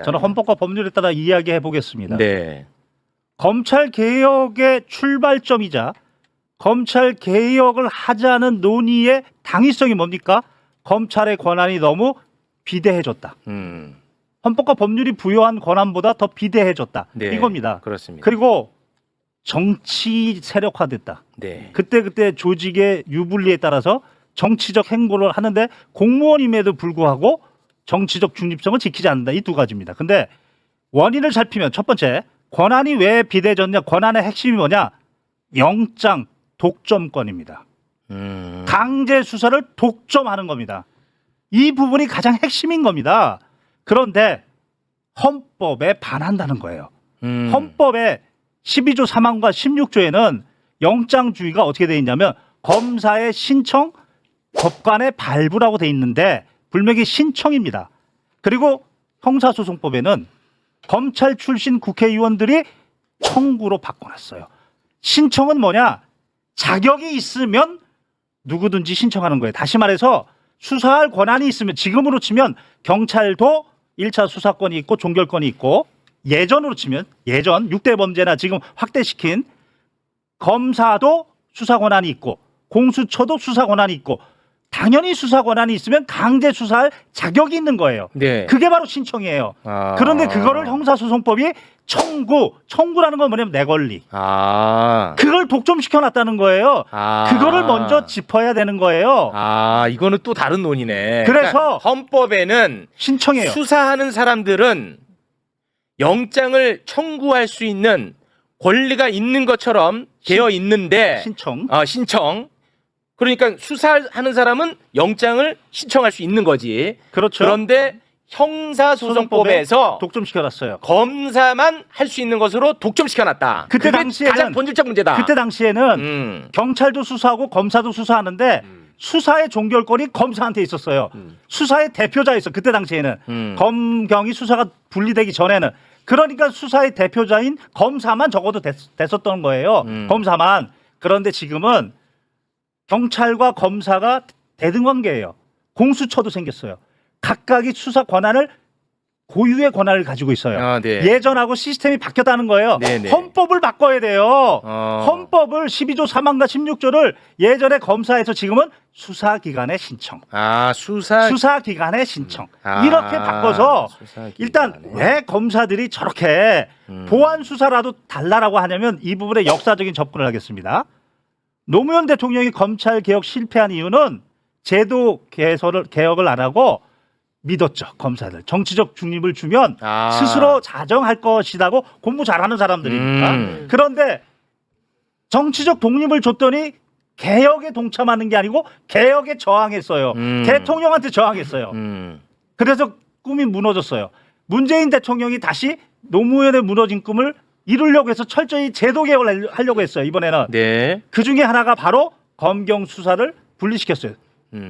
저는 헌법과 법률에 따라 이야기해 보겠습니다. 네. 검찰 개혁의 출발점이자 검찰 개혁을 하자는 논의의 당위성이 뭡니까? 검찰의 권한이 너무 비대해졌다. 헌법과 법률이 부여한 권한보다 더 비대해졌다. 네. 이겁니다. 그렇습니다. 그리고 정치 세력화됐다. 네. 그때 조직의 유불리에 따라서 정치적 행보를 하는데 공무원임에도 불구하고 정치적 중립성을 지키지 않는다. 이 두 가지입니다. 근데 원인을 살피면 첫 번째, 권한이 왜 비대해졌냐? 권한의 핵심이 뭐냐? 영장 독점권입니다. 강제 수사를 독점하는 겁니다. 이 부분이 가장 핵심인 겁니다. 그런데 헌법에 반한다는 거예요. 헌법의 12조 3항과 16조에는 영장주의가 어떻게 되어 있냐면 검사의 신청, 법관의 발부라고 되어 있는데 불명의 신청입니다. 그리고 형사소송법에는 검찰 출신 국회의원들이 청구로 바꿔놨어요. 신청은 뭐냐? 자격이 있으면 누구든지 신청하는 거예요. 다시 말해서 수사할 권한이 있으면, 지금으로 치면 경찰도 1차 수사권이 있고 종결권이 있고, 예전으로 치면 예전 6대 범죄나 지금 확대시킨 검사도 수사 권한이 있고 공수처도 수사 권한이 있고, 당연히 수사 권한이 있으면 강제 수사할 자격이 있는 거예요. 네. 그게 바로 신청이에요. 그런데 그거를 형사소송법이 청구라는 건 뭐냐면 내 권리. 그걸 독점시켜 놨다는 거예요. 그거를 먼저 짚어야 되는 거예요. 이거는 또 다른 논의네. 그래서 그러니까 헌법에는 신청해요. 수사하는 사람들은 영장을 청구할 수 있는 권리가 있는 것처럼 되어 있는데 신청. 그러니까 수사하는 사람은 영장을 신청할 수 있는 거지. 그렇죠. 그런데 형사소송법에서 독점시켜놨어요. 검사만 할 수 있는 것으로 독점시켜놨다. 그때 그게 당시에는 가장 본질적 문제다. 그때 당시에는 경찰도 수사하고 검사도 수사하는데 수사의 종결권이 검사한테 있었어요. 수사의 대표자 있어. 그때 당시에는 검경이 수사가 분리되기 전에는. 그러니까 수사의 대표자인 검사만 적어도 됐었던 거예요. 검사만. 그런데 지금은 경찰과 검사가 대등관계예요. 공수처도 생겼어요. 각각이 수사 권한을, 고유의 권한을 가지고 있어요. 네. 예전하고 시스템이 바뀌었다는 거예요. 네네. 헌법을 바꿔야 돼요. 헌법을 12조 3항과 16조를 예전에 검사에서 지금은 수사기관의 신청. 수사기관의 신청. 이렇게 바꿔서 일단 왜 검사들이 저렇게 보안 수사라도 달라라고 하냐면 이 부분에 역사적인 접근을 하겠습니다. 노무현 대통령이 검찰 개혁 실패한 이유는 제도 개혁을 안 하고 믿었죠. 검사들 정치적 중립을 주면 스스로 자정할 것이라고, 공부 잘하는 사람들이니까. 그런데 정치적 독립을 줬더니 개혁에 동참하는 게 아니고 개혁에 저항했어요. 대통령한테 저항했어요. 그래서 꿈이 무너졌어요. 문재인 대통령이 다시 노무현의 무너진 꿈을 이루려고 해서 철저히 제도 개혁을 하려고 했어요. 이번에는. 네. 그 중에 하나가 바로 검경 수사를 분리시켰어요.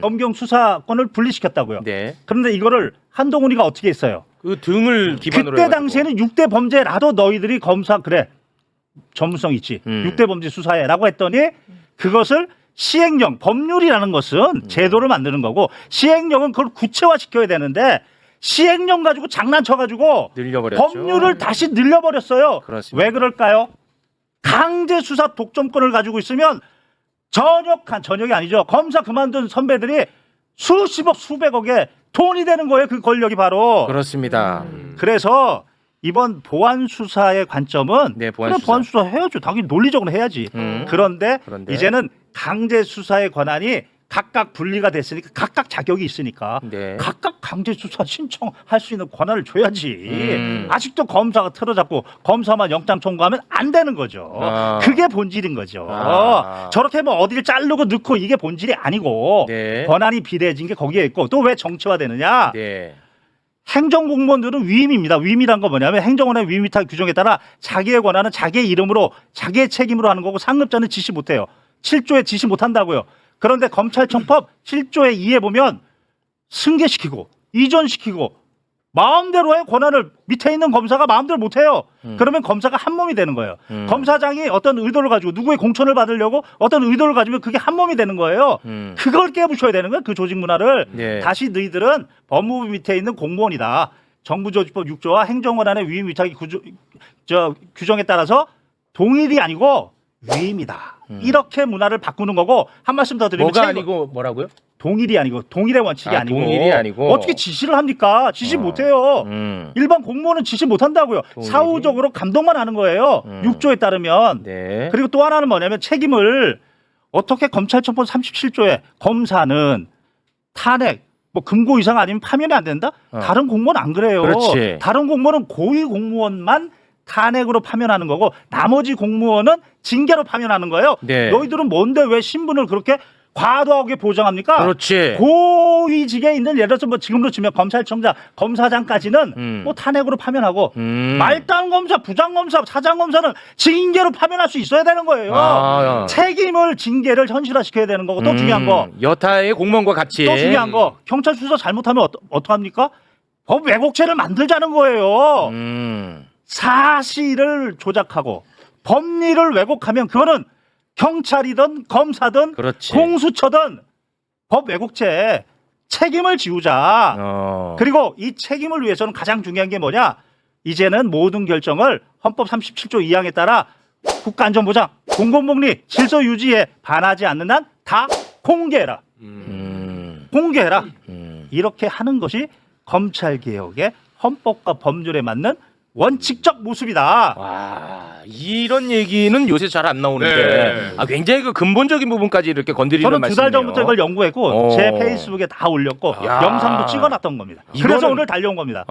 검경 수사권을 분리시켰다고요. 네. 그런데 이거를 한동훈이가 어떻게 했어요? 그 등을 기반으로 그때 해가지고. 당시에는 6대 범죄라도 너희들이 검사 그래 전문성 있지 6대 범죄 수사해라고 했더니 그것을 시행령, 법률이라는 것은 제도를 만드는 거고 시행령은 그걸 구체화시켜야 되는데 시행령 가지고 장난쳐가지고 늘려버렸죠. 법률을 다시 늘려버렸어요. 그렇습니다. 왜 그럴까요? 강제 수사 독점권을 가지고 있으면 전역이 아니죠. 검사 그만둔 선배들이 수십억 수백억의 돈이 되는 거예요. 그 권력이 바로. 그렇습니다. 그래서 이번 보안 수사의 관점은 보안 수사 해야죠. 당연히 논리적으로 해야지. 그런데 이제는 강제 수사의 권한이 각각 분리가 됐으니까 각각 자격이 있으니까 각각 강제 수사 신청할 수 있는 권한을 줘야지. 아직도 검사가 틀어잡고 검사만 영장 청구하면 안 되는 거죠. 그게 본질인 거죠. 저렇게 뭐 어디를 자르고 넣고 이게 본질이 아니고 권한이 비대해진 게 거기에 있고, 또 왜 정치화되느냐? 행정공무원들은 위임입니다. 위임이란 건 뭐냐면 행정원의 위임위탁 규정에 따라 자기의 권한은 자기의 이름으로 자기의 책임으로 하는 거고 상급자는 지시 못해요. 7조에 지시 못한다고요. 그런데 검찰청법 7조의 2에 보면 승계시키고 이전시키고 마음대로의 권한을 밑에 있는 검사가 마음대로 못해요. 그러면 검사가 한 몸이 되는 거예요. 검사장이 어떤 의도를 가지고 누구의 공천을 받으려고 어떤 의도를 가지면 그게 한 몸이 되는 거예요. 그걸 깨부셔야 되는 거예요. 그 조직 문화를. 다시 너희들은 법무부 밑에 있는 공무원이다. 정부조직법 6조와 행정권한의 위임 위탁의 규정에 따라서 동일이 아니고 위임이다. 이렇게 문화를 바꾸는 거고 한 말씀 더 드리면 뭐가 아니고 뭐라고요? 동일이 아니고 동일의 원칙이 아니고 동일이 아니고 어떻게 지시를 합니까? 지시 못해요. 일반 공무원은 지시 못한다고요. 동일이? 사후적으로 감독만 하는 거예요. 6조에 따르면. 네. 그리고 또 하나는 뭐냐면 책임을 어떻게 검찰청법 37조에 검사는 탄핵 뭐 금고 이상 아니면 파면이 안 된다? 다른 공무원 안 그래요. 그렇지. 다른 공무원은 고위 공무원만 탄핵으로 파면하는 거고 나머지 공무원은 징계로 파면하는 거예요. 네. 너희들은 뭔데 왜 신분을 그렇게 과도하게 보장합니까? 그렇지. 고위직에 있는 예를 들어서 뭐 지금으로 치면 검찰청장, 검사장까지는 뭐 탄핵으로 파면하고 말단 검사, 부장 검사, 사장 검사는 징계로 파면할 수 있어야 되는 거예요. 책임을 징계를 현실화시켜야 되는 거고 또 중요한 거. 여타의 공무원과 같이. 또 중요한 거. 경찰 수사 잘못하면 어떡합니까? 법 왜곡죄를 만들자는 거예요. 사실을 조작하고 법리를 왜곡하면 그거는 경찰이든 검사든 그렇지. 공수처든 법 왜곡죄 책임을 지우자. 그리고 이 책임을 위해서는 가장 중요한 게 뭐냐? 이제는 모든 결정을 헌법 37조 2항에 따라 국가안전보장, 공공복리, 질서 유지에 반하지 않는 한 다 공개해라. 공개해라. 이렇게 하는 것이 검찰개혁의 헌법과 법률에 맞는 원칙적 모습이다. 와, 이런 얘기는 요새 잘 안 나오는데 네. 굉장히 그 근본적인 부분까지 이렇게 건드리는 저는 두 달 말씀이네요. 전부터 이걸 연구했고 제 페이스북에 다 올렸고 야. 영상도 찍어놨던 겁니다. 그래서 이거는- 오늘 달려온 겁니다.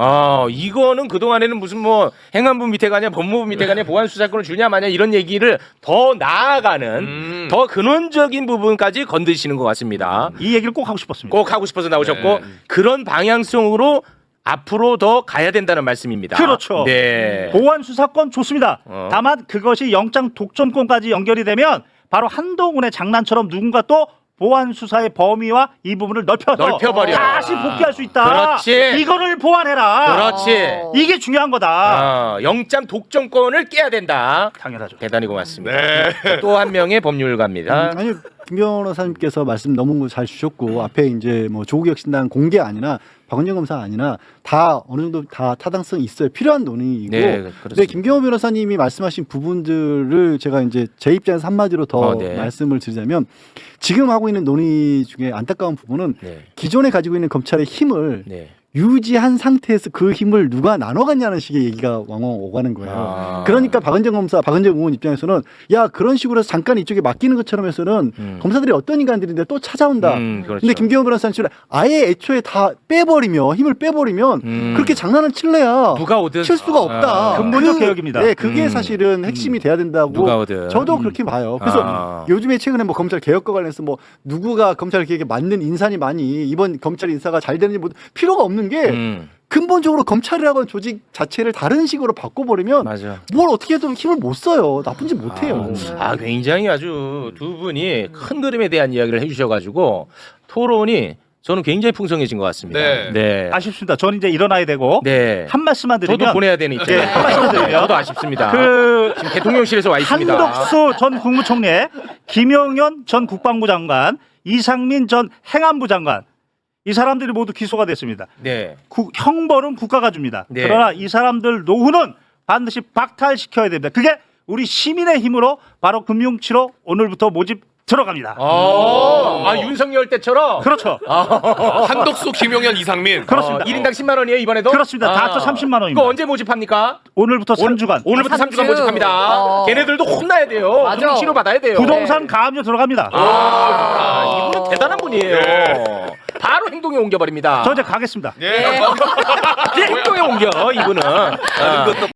이거는 그동안에는 무슨 뭐 행안부 밑에 가냐 법무부 밑에 가냐 보안수사권을 주냐 마냐 이런 얘기를 더 나아가는 더 근원적인 부분까지 건드시는 것 같습니다. 이 얘기를 꼭 하고 싶었습니다. 꼭 하고 싶어서 나오셨고 네. 그런 방향성으로 앞으로 더 가야 된다는 말씀입니다. 그렇죠. 네. 보안 수사권 좋습니다. 어. 다만 그것이 영장 독점권까지 연결이 되면 바로 한동훈의 장난처럼 누군가 또 보안 수사의 범위와 이 부분을 넓혀버려. 다시 복귀할 수 있다. 그렇지. 이거를 보완해라. 그렇지. 이게 중요한 거다. 영장 독점권을 깨야 된다. 당연하죠. 대단히 고맙습니다. 네. 또 한 명의 법률가입니다. 아니 김 변호사님께서 말씀 너무 잘 주셨고 앞에 이제 뭐 조국혁신당 공개 아니나 박원영 검사 아니나 다 어느 정도 다 타당성이 있어요. 필요한 논의이고. 네, 그렇습니다. 근데 김경호 변호사님이 말씀하신 부분들을 제가 이제 제 입장에서 한마디로 더 네. 말씀을 드리자면 지금 하고 있는 논의 중에 안타까운 부분은 네. 기존에 가지고 있는 검찰의 힘을 네. 유지한 상태에서 그 힘을 누가 나눠갔냐는 식의 얘기가 왕왕 오가는 거예요. 그러니까 박은정 검사, 박은정 의원 입장에서는 야 그런 식으로 해서 잠깐 이쪽에 맡기는 것처럼 해서는 검사들이 어떤 인간들인데 또 찾아온다. 그렇죠. 근데 김경호 변호사님처럼 아예 애초에 다 빼버리면 힘을 빼버리면 그렇게 장난을 칠래야 누가 오든 칠 수가 없다. 근본적 개혁입니다. 네, 그게 사실은 핵심이 돼야 된다고 누가 오든. 저도 그렇게 봐요. 그래서 요즘에 최근에 뭐 검찰 개혁과 관련해서 뭐 누구가 검찰 개혁에 맞는 인사니 많이 이번 검찰 인사가 잘 되는지 뭐 필요가 없는 게 근본적으로 검찰이라고 하는 조직 자체를 다른 식으로 바꿔버리면 맞아. 뭘 어떻게 해도 힘을 못 써요. 나쁜지 못해요. 굉장히 아주 두 분이 큰 그림에 대한 이야기를 해주셔가지고 토론이 저는 굉장히 풍성해진 것 같습니다. 네. 네. 아쉽습니다. 저는 이제 일어나야 되고 네. 한 말씀만 드리면 저도 보내야 되는 입장. 네, 한 말씀 드리면 저도 아쉽습니다. 그 지금 대통령실에서 와 있습니다. 한덕수 전 국무총리, 김용현 전 국방부 장관, 이상민 전 행안부 장관 이 사람들이 모두 기소가 됐습니다. 네. 형벌은 국가가 줍니다. 네. 그러나 이 사람들 노후는 반드시 박탈시켜야 됩니다. 그게 우리 시민의 힘으로 바로 금융치로 오늘부터 모집 들어갑니다. 윤석열 때처럼. 그렇죠. 한덕수, 김용현, 이상민. 그렇습니다. 1인당 10만 원이에요 이번에도? 그렇습니다. 다 합쳐 30만 원입니다. 그거 언제 모집합니까? 오늘부터 3주간. 오늘부터 3주간 모집합니다. 걔네들도 혼나야 돼요. 맞아. 치료 받아야 돼요. 부동산 가압류 들어갑니다. 이분은 대단한 분이에요. 바로 행동에 옮겨버립니다. 저 이제 가겠습니다. 네. 행동에 옮겨 이분은.